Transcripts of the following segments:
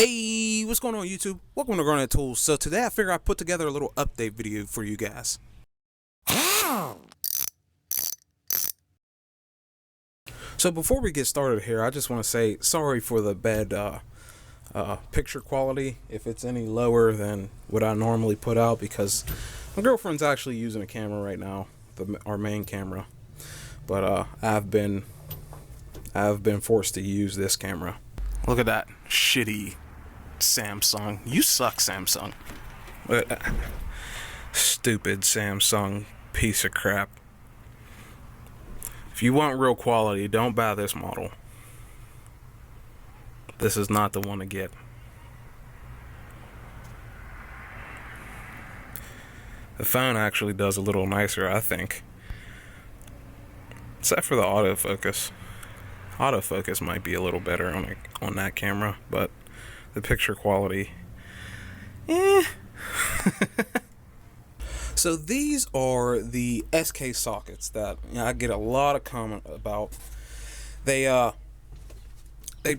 Hey, what's going on YouTube? Welcome to Garnett-Tools. So today I figured I'd put together a little update video for you guys. So before we get started here, I just want to say sorry for the bad picture quality if it's any lower than what I normally put out, because my girlfriend's actually using a camera right now, our main camera. But I've been forced to use this camera. Look at that shitty Samsung. You suck, Samsung. Stupid Samsung piece of crap. If you want real quality, don't buy this model. This is not the one to get. The phone actually does a little nicer, I think. Except for the autofocus. Autofocus might be a little better on that camera, but the picture quality, So these are the SK sockets that I get a lot of comment about. They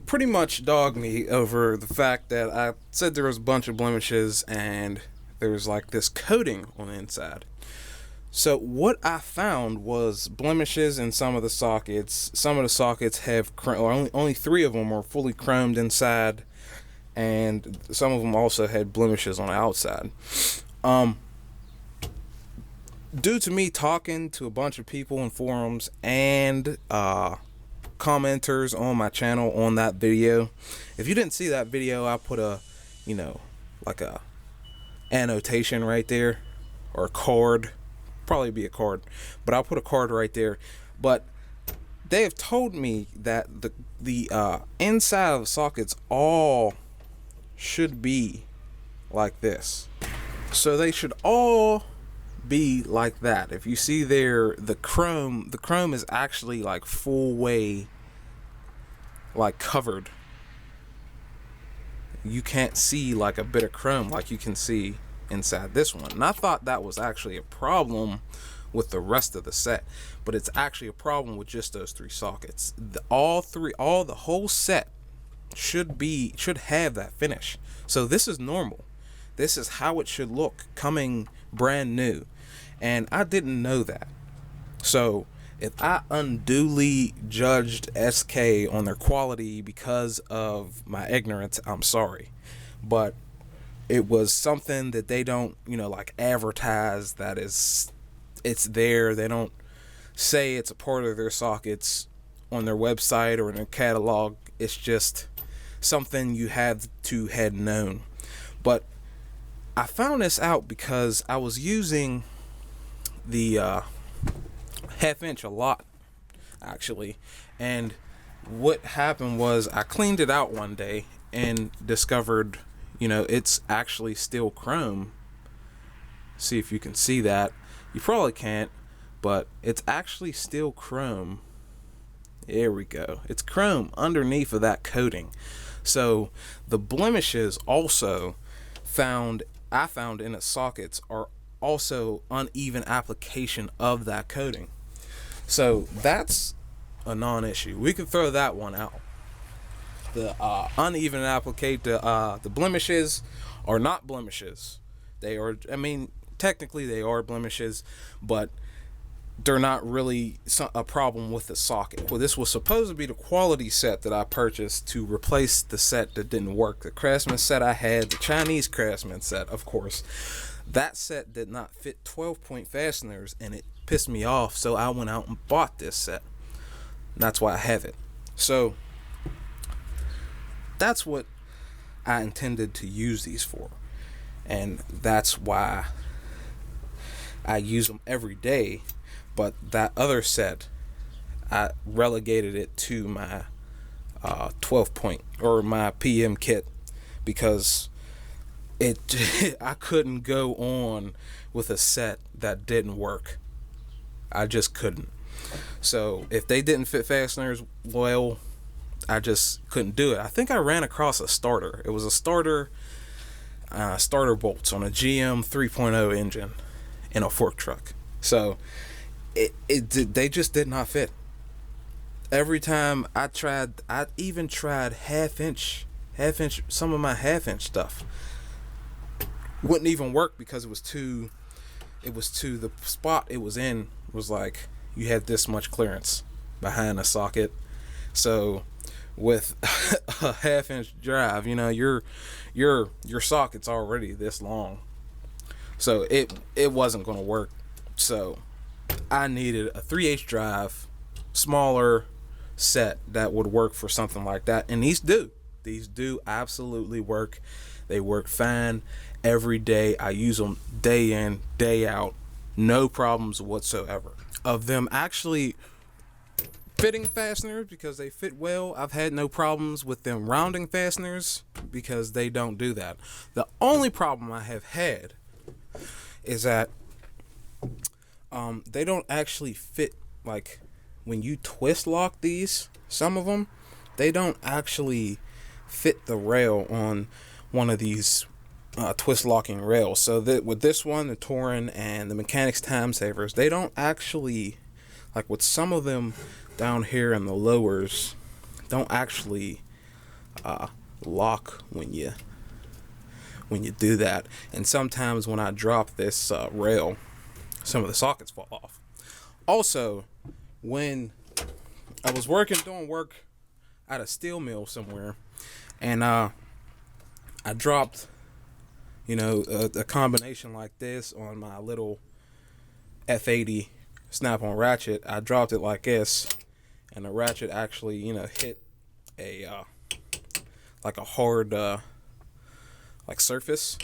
pretty much dog me over the fact that I said there was a bunch of blemishes and there's like this coating on the inside. So what I found was blemishes in some of the sockets. Some of the sockets have only 3 of them are fully chromed inside, and some of them also had blemishes on the outside. Due to me talking to a bunch of people in forums and commenters on my channel on that video, if you didn't see that video, I put a, like a annotation right there, or a card. Probably be a card, but I'll put a card right there. But they have told me that the inside of the sockets all should be like this. So they should all be like that. If you see there, the chrome is actually like full way, like covered. You can't see like a bit of chrome like you can see inside this one. And I thought that was actually a problem with the rest of the set, but it's actually a problem with just those 3 sockets. The whole set should have that finish. So this is normal. This is how it should look coming brand new, and I didn't know that. So if I unduly judged SK on their quality because of my ignorance, I'm sorry. But it was something that they don't, like advertise that it's there. They don't say it's a part of their sockets on their website or in their catalog. It's just something you have to had known. But I found this out because I was using the 1/2 inch a lot, actually. And what happened was I cleaned it out one day and discovered, it's actually still chrome. See if you can see that. You probably can't, but it's actually still chrome. There we go. It's chrome underneath of that coating. So the blemishes also I found in the sockets are also uneven application of that coating. So that's a non-issue. We can throw that one out. The uneven the blemishes are not blemishes. They are, technically they are blemishes, but they're not really a problem with the socket. Well, this was supposed to be the quality set that I purchased to replace the set that didn't work. The Craftsman set I had, the Chinese Craftsman set, of course. That set did not fit 12-point fasteners, and it pissed me off, so I went out and bought this set. That's why I have it. So that's what I intended to use these for, and that's why I use them every day. But that other set, I relegated it to my 12-point or my PM kit, because I couldn't go on with a set that didn't work. I just couldn't. So if they didn't fit fasteners well, I just couldn't do it. I think I ran across a starter. It was a starter bolts on a GM 3.0 engine in a fork truck. So they just did not fit. Every time I even tried 1/2 inch some of my half-inch stuff wouldn't even work because it was too the spot it was in was like you had this much clearance behind the socket. So with a half-inch drive, you know, your socket's already this long, so it wasn't going to work. So I needed a 3/8 drive, smaller set that would work for something like that, and these do absolutely work. They work fine every day. I use them day in, day out, no problems whatsoever of them actually fitting fasteners because they fit well. I've had no problems with them rounding fasteners because they don't do that. The only problem I have had is that they don't actually fit. Like when you twist lock these, some of them, they don't actually fit the rail on one of these twist locking rails. So that with this one, the Touring and the Mechanics Time Savers, they don't actually, like with some of them down here in the lowers, don't actually lock when you do that. And sometimes when I drop this rail, some of the sockets fall off. Also, when I was doing work at a steel mill somewhere, and I dropped, you know, a combination like this on my little F80 snap-on ratchet. I dropped it like this, and the ratchet actually, you know, hit a like a hard like surface,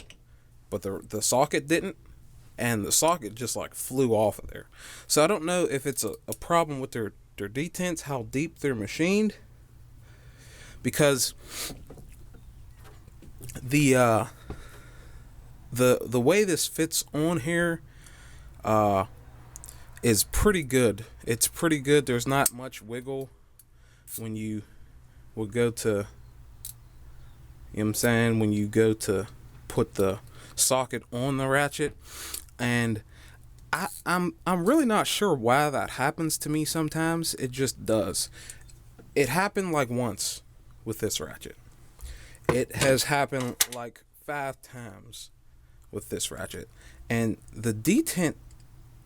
but the socket didn't, and the socket just like flew off of there. So I don't know if it's a problem with their detents, how deep they're machined, because the way this fits on here is pretty good. It's pretty good. There's not much wiggle when you will go to, you know what I'm saying, when you go to put the socket on the ratchet. And I'm really not sure why that happens to me sometimes. It just does. It happened like once with this ratchet. It has happened like 5 times with this ratchet, and the detent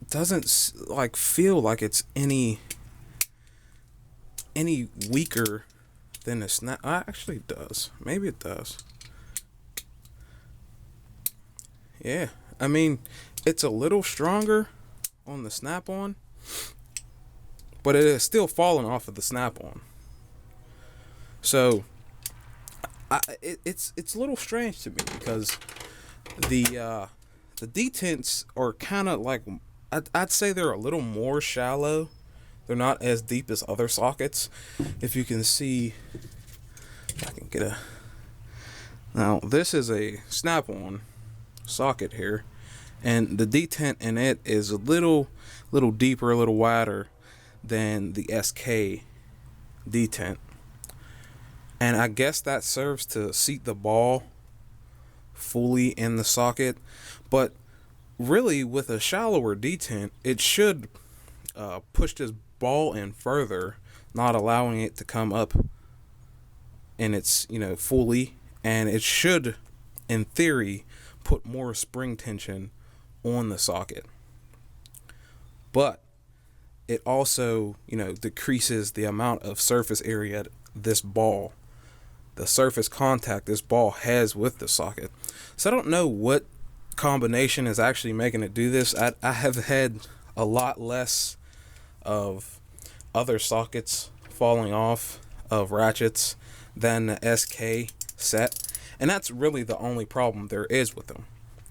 doesn't like feel like it's any weaker than the snap. Actually, it does. Maybe it does. Yeah, I mean, it's a little stronger on the snap-on, but it is still falling off of the snap-on. So it's a little strange to me because the detents are kind of like, I'd say they're a little more shallow. They're not as deep as other sockets. If you can see, I can get a. Now this is a snap-on socket here, and the detent in it is a little deeper, a little wider than the SK detent. And I guess that serves to seat the ball fully in the socket. But really, with a shallower detent, it should push this ball in further, not allowing it to come up in its, you know, fully. And it should, in theory, put more spring tension on the socket. But it also, you know, decreases the amount of surface area this ball, the surface contact this ball has with the socket. So I don't know what combination is actually making it do this. I have had a lot less of other sockets falling off of ratchets than the SK set, and that's really the only problem there is with them.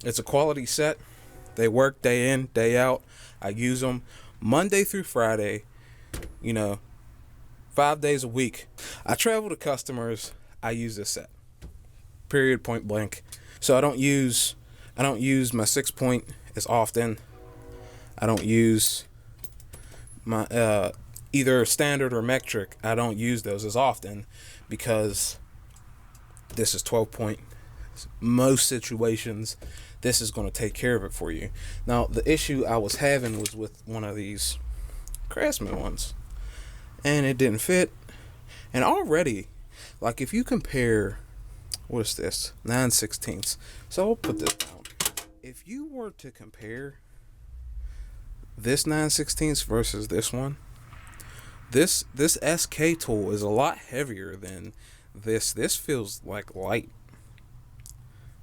It's a quality set. They work day in, day out. I use them Monday through Friday, you know, 5 days a week. I travel to customers, I use this set. Period, point blank. So I don't use my 6-point as often. I don't use my either standard or metric. I don't use those as often because this is 12-point. Most situations, this is going to take care of it for you. Now, the issue I was having was with one of these Craftsman ones, and it didn't fit. And already, like, if you compare what is this? 9/16. So I'll put this down. If you were to compare this 9/16 versus this one, this SK tool is a lot heavier than this. This feels like light.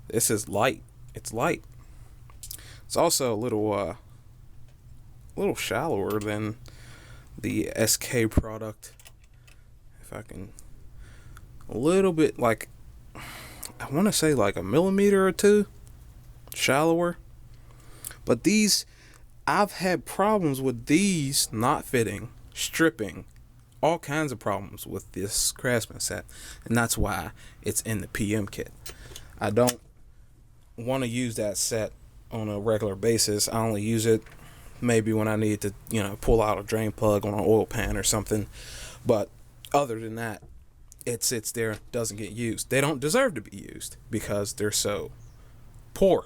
This is light. It's light. It's also a little shallower than the SK product. If I can, a little bit, like, I want to say like a millimeter or two shallower. But these, I've had problems with these not fitting, stripping, all kinds of problems with this Craftsman set, and that's why it's in the PM kit. I don't want to use that set on a regular basis. I only use it maybe when I need to, pull out a drain plug on an oil pan or something. But other than that, it sits there, doesn't get used. They don't deserve to be used because they're so poor,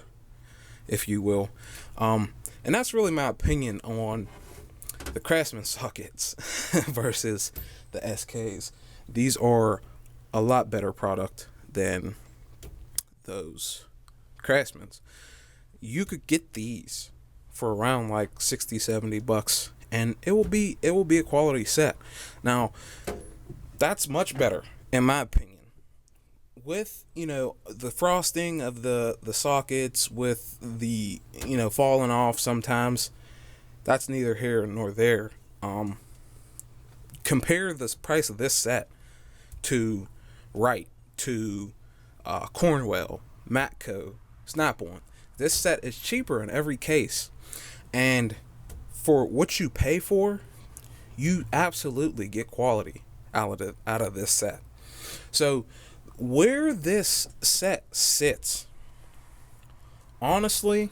if you will. And that's really my opinion on the Craftsman sockets versus the SKs. These are a lot better product than those Craftsmans. You could get these for around like $60-$70, and it will be a quality set. Now, that's much better in my opinion. With the frosting of the sockets, with the falling off sometimes, that's neither here nor there. Compare the price of this set to Wright, to Cornwell, Matco, Snap-on. This set is cheaper in every case, and for what you pay for, you absolutely get quality out of this set. So where this set sits, honestly,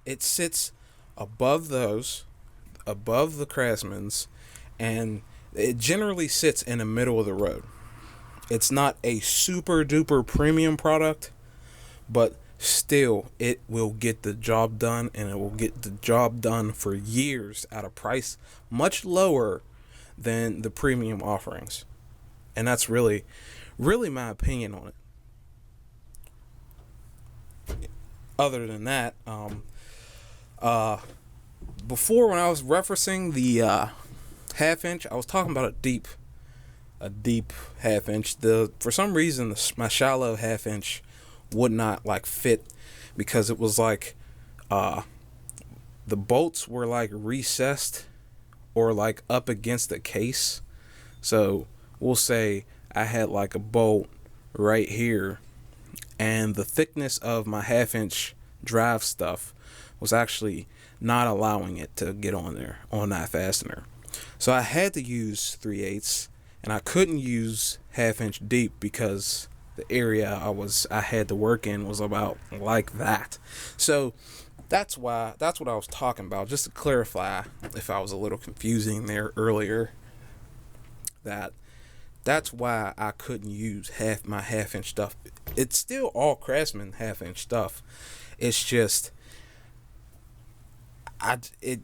it sits above those, above the Craftsman's, and it generally sits in the middle of the road. It's not a super duper premium product, but still it will get the job done, and it will get the job done for years at a price much lower than the premium offerings. And that's really my opinion on it. Other than that, before, when I was referencing the half inch, I was talking about a deep half inch. For some reason, my shallow half inch would not fit, because it was like the bolts were like recessed or like up against the case. So we'll say I had like a bolt right here, and the thickness of my half inch drive stuff was actually not allowing it to get on there, on that fastener. So I had to use 3/8, and I couldn't use half inch deep because the area I had to work in was about like that. So that's what I was talking about, just to clarify if I was a little confusing there earlier. That's why I couldn't use my half inch stuff. It's still all Craftsman half inch stuff. It's just it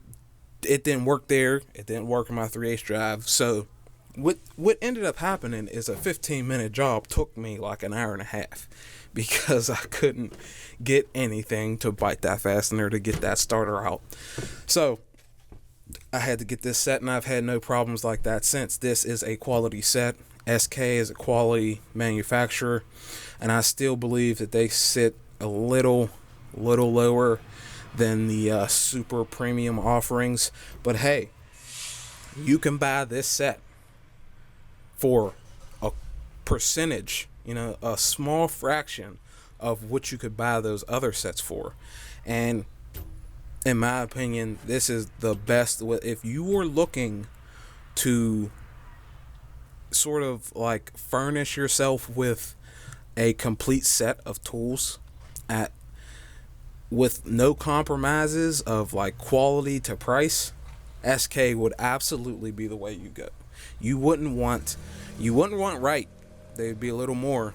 didn't work there. It didn't work in my 3/8 drive. So what ended up happening is a 15-minute job took me like an hour and a half, because I couldn't get anything to bite that fastener to get that starter out. So I had to get this set, and I've had no problems like that since. This is a quality set. SK is a quality manufacturer, and I still believe that they sit a little lower than the super premium offerings. But hey, you can buy this set for a percentage, a small fraction of what you could buy those other sets for. And in my opinion, this is the best. If you were looking to sort of like furnish yourself with a complete set of tools with no compromises of like quality to price, SK would absolutely be the way you go. You wouldn't want Wright. They'd be a little more.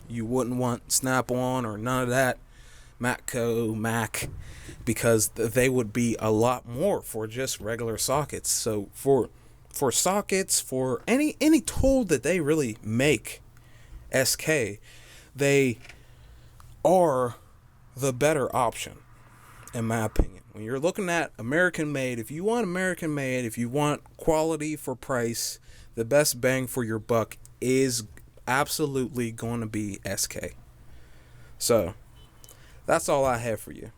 You wouldn't want Snap-on or none of that. Matco, Mac, because they would be a lot more for just regular sockets. So for sockets, for any tool that they really make SK, they are the better option, in my opinion. When you're looking at American made, if you want American made, if you want quality for price, the best bang for your buck is absolutely going to be SK. So that's all I have for you.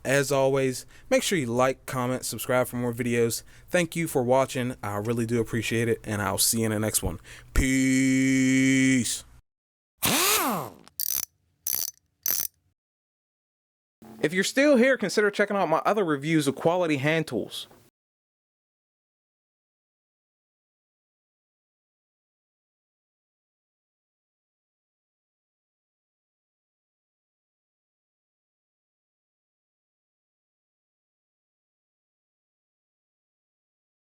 As always, make sure you like, comment, subscribe for more videos. Thank you for watching. I really do appreciate it, and I'll see you in the next one. Peace. If you're still here, consider checking out my other reviews of quality hand tools.